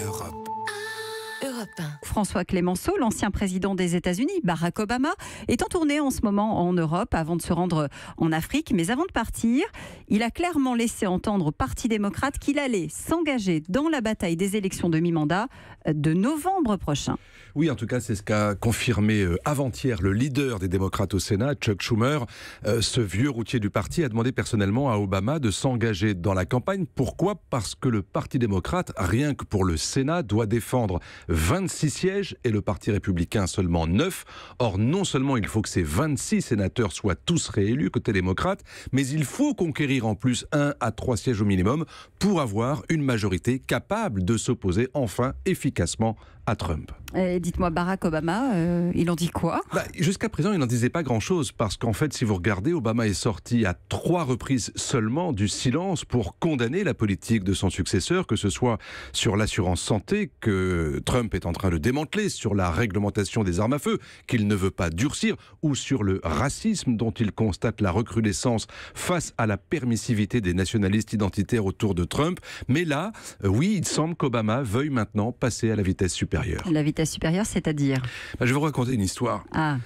Europe. Europe 1. François Clemenceau, l'ancien président des États-Unis, Barack Obama, est en tournée en ce moment en Europe avant de se rendre en Afrique. Mais avant de partir, il a clairement laissé entendre au Parti démocrate qu'il allait s'engager dans la bataille des élections de mi-mandat de novembre prochain. Oui, en tout cas, c'est ce qu'a confirmé avant-hier le leader des démocrates au Sénat, Chuck Schumer. Ce vieux routier du parti a demandé personnellement à Obama de s'engager dans la campagne. Pourquoi ? Parce que le Parti démocrate, rien que pour le Sénat, doit défendre 26 sièges et le Parti républicain seulement 9. Or, non seulement il faut que ces 26 sénateurs soient tous réélus côté démocrate, mais il faut conquérir en plus 1 à 3 sièges au minimum pour avoir une majorité capable de s'opposer enfin efficacement à Trump. Dites-moi, Barack Obama, il en dit quoi ? Jusqu'à présent, il n'en disait pas grand-chose parce qu'en fait, si vous regardez, Obama est sorti à 3 reprises seulement du silence pour condamner la politique de son successeur, que ce soit sur l'assurance santé que Trump est en train de démanteler, sur la réglementation des armes à feu qu'il ne veut pas durcir, ou sur le racisme dont il constate la recrudescence face à la permissivité des nationalistes identitaires autour de Trump. Mais là, oui, il semble qu'Obama veuille maintenant passer à la vitesse supérieure. La vitesse supérieure, c'est-à-dire ? Je vais vous raconter une histoire. Ah.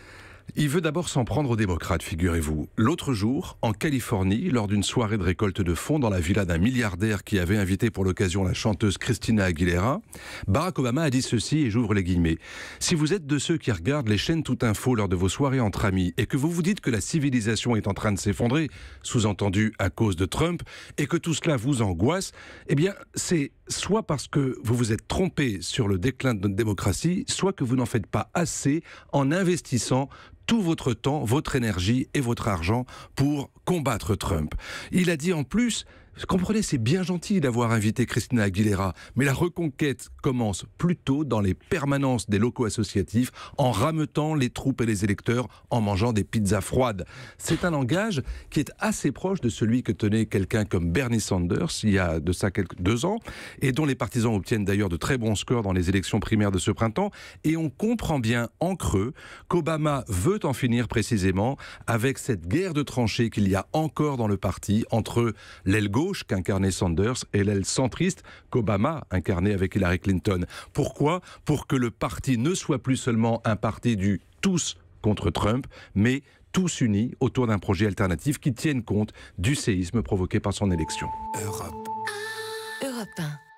Il veut d'abord s'en prendre aux démocrates, figurez-vous. L'autre jour, en Californie, lors d'une soirée de récolte de fonds dans la villa d'un milliardaire qui avait invité pour l'occasion la chanteuse Christina Aguilera, Barack Obama a dit ceci, et j'ouvre les guillemets. « Si vous êtes de ceux qui regardent les chaînes Tout Info lors de vos soirées entre amis et que vous vous dites que la civilisation est en train de s'effondrer, sous-entendu à cause de Trump, et que tout cela vous angoisse, eh bien, c'est soit parce que vous vous êtes trompé sur le déclin de notre démocratie, soit que vous n'en faites pas assez en investissant tout votre temps, votre énergie et votre argent pour combattre Trump. » Il a dit en plus, comprenez, c'est bien gentil d'avoir invité Christina Aguilera, mais la reconquête commence plutôt dans les permanences des locaux associatifs, en rameutant les troupes et les électeurs, en mangeant des pizzas froides. C'est un langage qui est assez proche de celui que tenait quelqu'un comme Bernie Sanders, il y a de ça 2 ans, et dont les partisans obtiennent d'ailleurs de très bons scores dans les élections primaires de ce printemps. Et on comprend bien en creux qu'Obama veut en finir précisément avec cette guerre de tranchées qu'il y a encore dans le parti entre l'aile gauche qu'incarnait Sanders et l'aile centriste qu'Obama incarnait avec Hillary Clinton. Pourquoi ? Pour que le parti ne soit plus seulement un parti du tous contre Trump, mais tous unis autour d'un projet alternatif qui tienne compte du séisme provoqué par son élection. Europe 1.